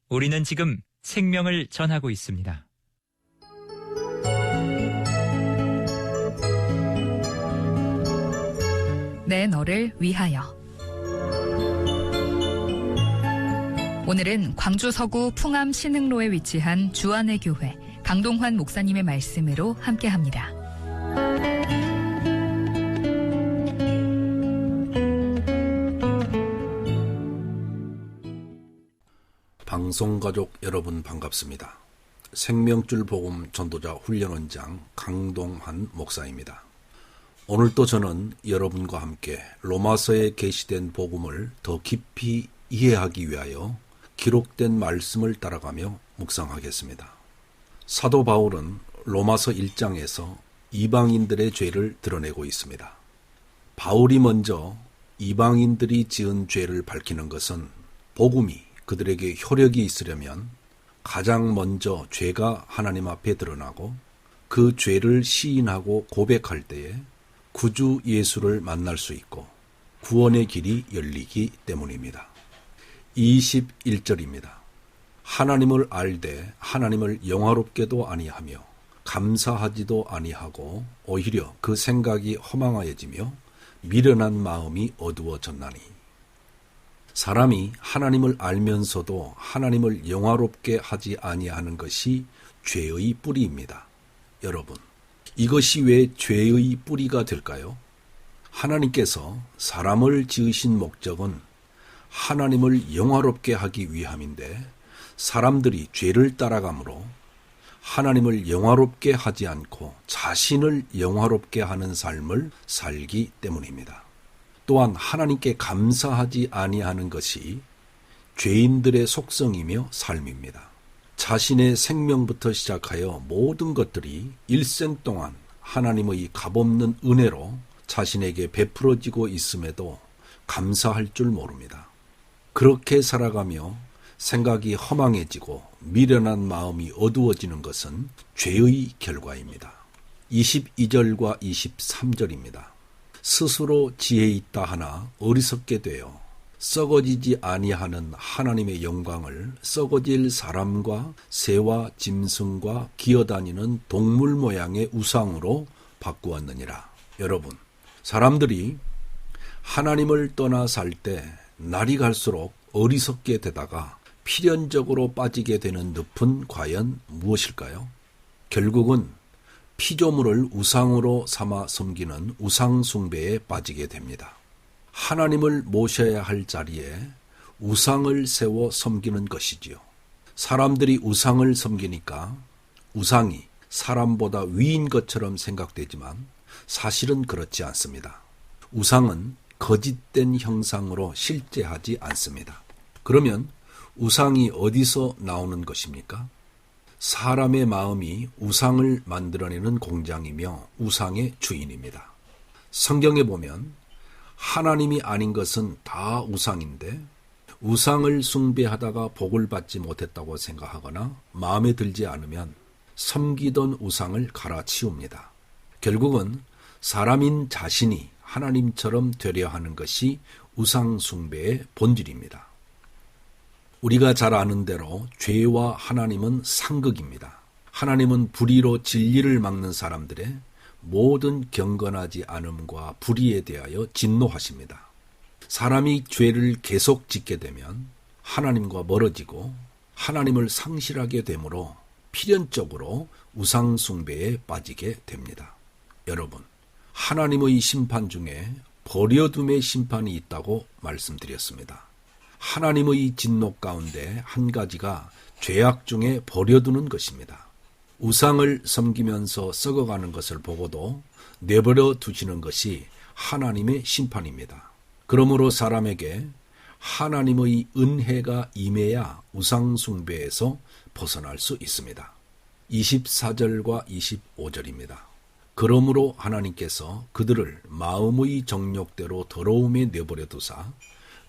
우리는 지금 생명을 전하고 있습니다. 내 너를 위하여. 오늘은 광주 서구 풍암 신흥로에 위치한 주안의 교회 강동환 목사님의 말씀으로 함께합니다. 방송가족 여러분 반갑습니다. 생명줄 복음 전도자 훈련원장 강동환 목사입니다. 오늘도 저는 여러분과 함께 로마서에 게시된 복음을 더 깊이 이해하기 위하여 기록된 말씀을 따라가며 묵상하겠습니다. 사도 바울은 로마서 1장에서 이방인들의 죄를 드러내고 있습니다. 바울이 먼저 이방인들이 지은 죄를 밝히는 것은 복음이 그들에게 효력이 있으려면 가장 먼저 죄가 하나님 앞에 드러나고 그 죄를 시인하고 고백할 때에 구주 예수를 만날 수 있고 구원의 길이 열리기 때문입니다. 21절입니다. 하나님을 알되 하나님을 영화롭게도 아니하며 감사하지도 아니하고 오히려 그 생각이 허망하여지며 미련한 마음이 어두워졌나니. 사람이 하나님을 알면서도 하나님을 영화롭게 하지 아니하는 것이 죄의 뿌리입니다. 여러분, 이것이 왜 죄의 뿌리가 될까요? 하나님께서 사람을 지으신 목적은 하나님을 영화롭게 하기 위함인데 사람들이 죄를 따라가므로 하나님을 영화롭게 하지 않고 자신을 영화롭게 하는 삶을 살기 때문입니다. 또한 하나님께 감사하지 아니하는 것이 죄인들의 속성이며 삶입니다. 자신의 생명부터 시작하여 모든 것들이 일생 동안 하나님의 값없는 은혜로 자신에게 베풀어지고 있음에도 감사할 줄 모릅니다. 그렇게 살아가며 생각이 허망해지고 미련한 마음이 어두워지는 것은 죄의 결과입니다. 22절과 23절입니다. 스스로 지혜 있다 하나 어리석게 되어 썩어지지 아니하는 하나님의 영광을 썩어질 사람과 새와 짐승과 기어다니는 동물 모양의 우상으로 바꾸었느니라. 여러분, 사람들이 하나님을 떠나 살 때 날이 갈수록 어리석게 되다가 필연적으로 빠지게 되는 늪은 과연 무엇일까요? 결국은 피조물을 우상으로 삼아 섬기는 우상 숭배에 빠지게 됩니다. 하나님을 모셔야 할 자리에 우상을 세워 섬기는 것이지요. 사람들이 우상을 섬기니까 우상이 사람보다 위인 것처럼 생각되지만 사실은 그렇지 않습니다. 우상은 거짓된 형상으로 실제하지 않습니다. 그러면 우상이 어디서 나오는 것입니까? 사람의 마음이 우상을 만들어내는 공장이며 우상의 주인입니다. 성경에 보면 하나님이 아닌 것은 다 우상인데 우상을 숭배하다가 복을 받지 못했다고 생각하거나 마음에 들지 않으면 섬기던 우상을 갈아치웁니다. 결국은 사람인 자신이 하나님처럼 되려 하는 것이 우상 숭배의 본질입니다. 우리가 잘 아는 대로 죄와 하나님은 상극입니다. 하나님은 불의로 진리를 막는 사람들의 모든 경건하지 않음과 불의에 대하여 진노하십니다. 사람이 죄를 계속 짓게 되면 하나님과 멀어지고 하나님을 상실하게 되므로 필연적으로 우상 숭배에 빠지게 됩니다. 여러분, 하나님의 심판 중에 버려둠의 심판이 있다고 말씀드렸습니다. 하나님의 진노 가운데 한 가지가 죄악 중에 버려두는 것입니다. 우상을 섬기면서 썩어가는 것을 보고도 내버려 두시는 것이 하나님의 심판입니다. 그러므로 사람에게 하나님의 은혜가 임해야 우상 숭배에서 벗어날 수 있습니다. 24절과 25절입니다. 그러므로 하나님께서 그들을 마음의 정욕대로 더러움에 내버려 두사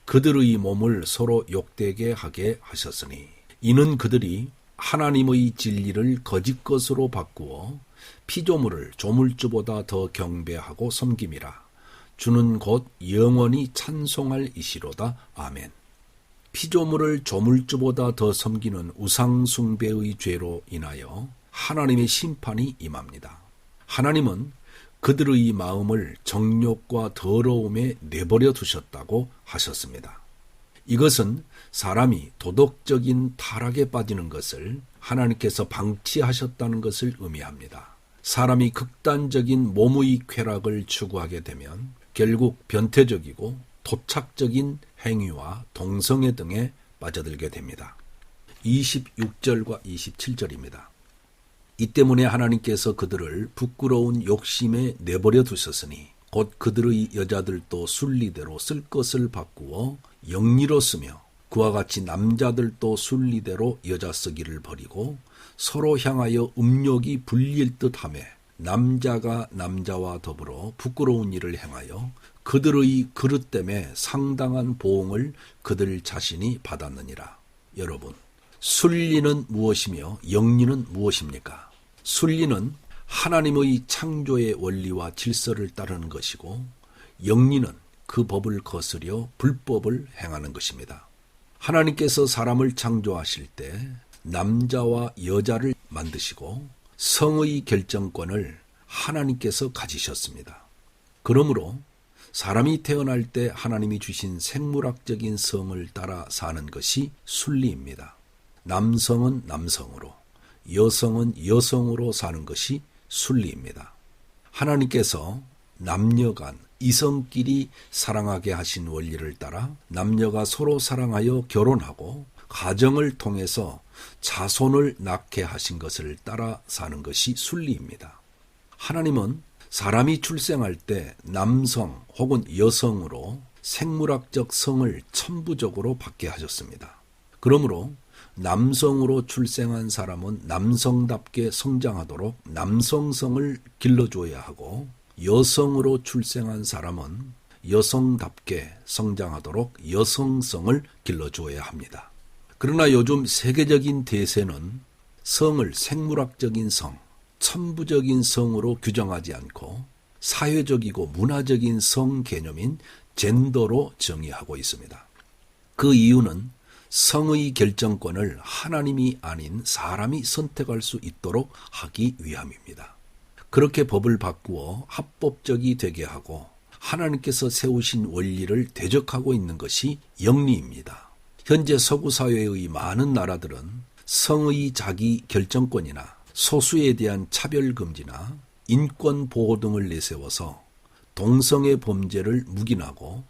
그들의 몸을 서로 욕되게 하게 하셨으니 이는 그들이 하나님의 진리를 거짓 것으로 바꾸어 피조물을 조물주보다 더 경배하고 섬김이라. 주는 곧 영원히 찬송할 이시로다. 아멘. 피조물을 조물주보다 더 섬기는 우상숭배의 죄로 인하여 하나님의 심판이 임합니다. 하나님은 그들의 마음을 정욕과 더러움에 내버려 두셨다고 하셨습니다. 이것은 사람이 도덕적인 타락에 빠지는 것을 하나님께서 방치하셨다는 것을 의미합니다. 사람이 극단적인 몸의 쾌락을 추구하게 되면 결국 변태적이고 토착적인 행위와 동성애 등에 빠져들게 됩니다. 26절과 27절입니다. 이 때문에 하나님께서 그들을 부끄러운 욕심에 내버려 두셨으니 곧 그들의 여자들도 순리대로 쓸 것을 바꾸어 영리로 쓰며 그와 같이 남자들도 순리대로 여자 쓰기를 버리고 서로 향하여 음욕이 불릴 듯하며 남자가 남자와 더불어 부끄러운 일을 행하여 그들의 그릇 때문에 상당한 보응을 그들 자신이 받았느니라. 여러분, 순리는 무엇이며 영리는 무엇입니까? 순리는 하나님의 창조의 원리와 질서를 따르는 것이고 영리는 그 법을 거스려 불법을 행하는 것입니다. 하나님께서 사람을 창조하실 때 남자와 여자를 만드시고 성의 결정권을 하나님께서 가지셨습니다. 그러므로 사람이 태어날 때 하나님이 주신 생물학적인 성을 따라 사는 것이 순리입니다. 남성은 남성으로, 여성은 여성으로 사는 것이 순리입니다. 하나님께서 남녀간 이성끼리 사랑하게 하신 원리를 따라 남녀가 서로 사랑하여 결혼하고 가정을 통해서 자손을 낳게 하신 것을 따라 사는 것이 순리입니다. 하나님은 사람이 출생할 때 남성 혹은 여성으로 생물학적 성을 천부적으로 받게 하셨습니다. 그러므로 남성으로 출생한 사람은 남성답게 성장하도록 남성성을 길러줘야 하고 여성으로 출생한 사람은 여성답게 성장하도록 여성성을 길러줘야 합니다. 그러나 요즘 세계적인 대세는 성을 생물학적인 성, 천부적인 성으로 규정하지 않고 사회적이고 문화적인 성 개념인 젠더로 정의하고 있습니다. 그 이유는 성의 결정권을 하나님이 아닌 사람이 선택할 수 있도록 하기 위함입니다. 그렇게 법을 바꾸어 합법적이 되게 하고 하나님께서 세우신 원리를 대적하고 있는 것이 영리입니다. 현재 서구 사회의 많은 나라들은 성의 자기 결정권이나 소수에 대한 차별금지나 인권보호 등을 내세워서 동성애 범죄를 묵인하고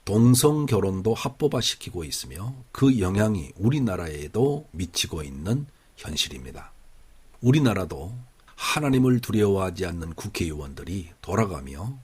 동성결혼도 합법화시키고 있으며 그 영향이 우리나라에도 미치고 있는 현실입니다. 우리나라도 하나님을 두려워하지 않는 국회의원들이 돌아가며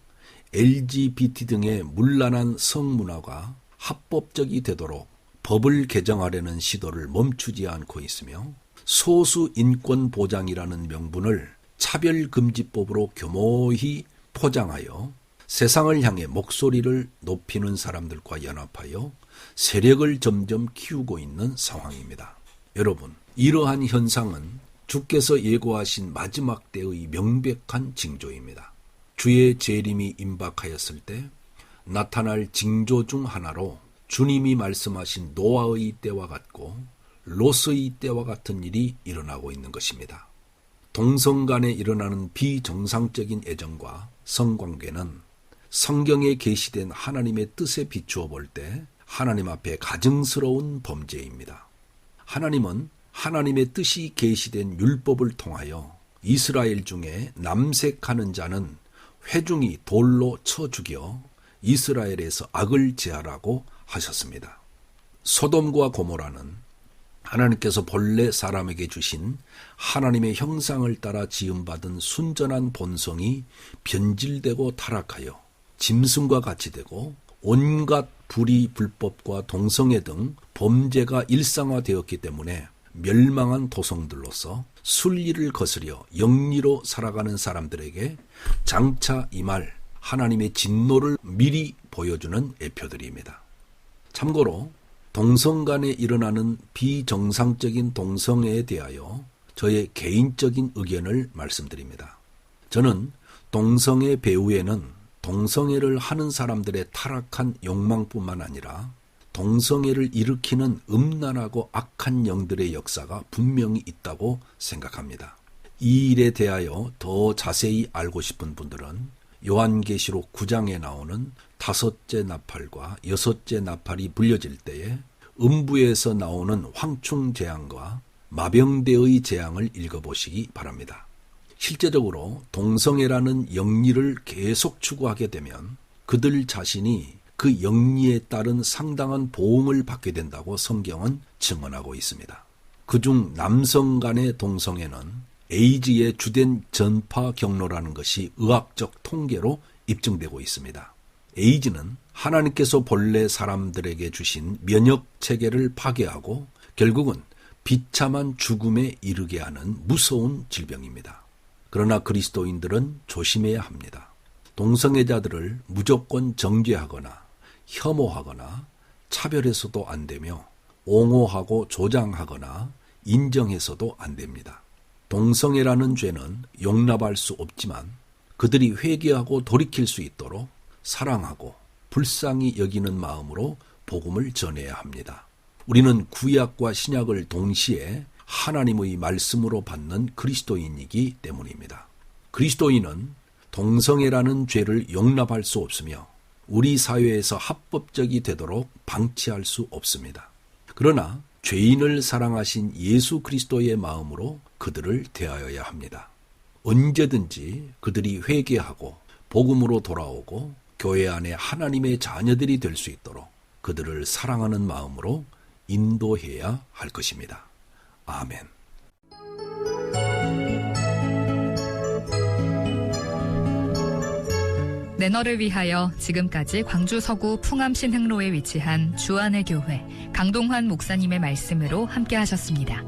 LGBT 등의 문란한 성문화가 합법적이 되도록 법을 개정하려는 시도를 멈추지 않고 있으며 소수 인권 보장이라는 명분을 차별금지법으로 교모히 포장하여 세상을 향해 목소리를 높이는 사람들과 연합하여 세력을 점점 키우고 있는 상황입니다. 여러분, 이러한 현상은 주께서 예고하신 마지막 때의 명백한 징조입니다. 주의 재림이 임박하였을 때 나타날 징조 중 하나로 주님이 말씀하신 노아의 때와 같고 롯의 때와 같은 일이 일어나고 있는 것입니다. 동성 간에 일어나는 비정상적인 애정과 성관계는 성경에 계시된 하나님의 뜻에 비추어 볼 때 하나님 앞에 가증스러운 범죄입니다. 하나님은 하나님의 뜻이 계시된 율법을 통하여 이스라엘 중에 남색하는 자는 회중이 돌로 쳐 죽여 이스라엘에서 악을 제하라고 하셨습니다. 소돔과 고모라는 하나님께서 본래 사람에게 주신 하나님의 형상을 따라 지음받은 순전한 본성이 변질되고 타락하여 짐승과 같이 되고 온갖 불의, 불법과 동성애 등 범죄가 일상화되었기 때문에 멸망한 도성들로서 순리를 거스려 영리로 살아가는 사람들에게 장차 임할 하나님의 진노를 미리 보여주는 예표들입니다. 참고로 동성 간에 일어나는 비정상적인 동성애에 대하여 저의 개인적인 의견을 말씀드립니다. 저는 동성애 배후에는 동성애를 하는 사람들의 타락한 욕망뿐만 아니라 동성애를 일으키는 음란하고 악한 영들의 역사가 분명히 있다고 생각합니다. 이 일에 대하여 더 자세히 알고 싶은 분들은 요한계시록 9장에 나오는 5째 나팔과 6째 나팔이 불려질 때에 음부에서 나오는 황충재앙과 마병대의 재앙을 읽어보시기 바랍니다. 실제적으로 동성애라는 영리를 계속 추구하게 되면 그들 자신이 그 영리에 따른 상당한 보응을 받게 된다고 성경은 증언하고 있습니다. 그중 남성 간의 동성애는 에이즈의 주된 전파 경로라는 것이 의학적 통계로 입증되고 있습니다. 에이즈는 하나님께서 본래 사람들에게 주신 면역 체계를 파괴하고 결국은 비참한 죽음에 이르게 하는 무서운 질병입니다. 그러나 그리스도인들은 조심해야 합니다. 동성애자들을 무조건 정죄하거나 혐오하거나 차별해서도 안 되며 옹호하고 조장하거나 인정해서도 안 됩니다. 동성애라는 죄는 용납할 수 없지만 그들이 회개하고 돌이킬 수 있도록 사랑하고 불쌍히 여기는 마음으로 복음을 전해야 합니다. 우리는 구약과 신약을 동시에 하나님의 말씀으로 받는 그리스도인이기 때문입니다. 그리스도인은 동성애라는 죄를 용납할 수 없으며 우리 사회에서 합법적이 되도록 방치할 수 없습니다. 그러나 죄인을 사랑하신 예수 그리스도의 마음으로 그들을 대하여야 합니다. 언제든지 그들이 회개하고 복음으로 돌아오고 교회 안에 하나님의 자녀들이 될 수 있도록 그들을 사랑하는 마음으로 인도해야 할 것입니다. 아멘. 내너를 위하여 지금까지 광주 서구 풍암 신흥로에 위치한 주안의 교회 강동환 목사님의 말씀으로 함께 하셨습니다.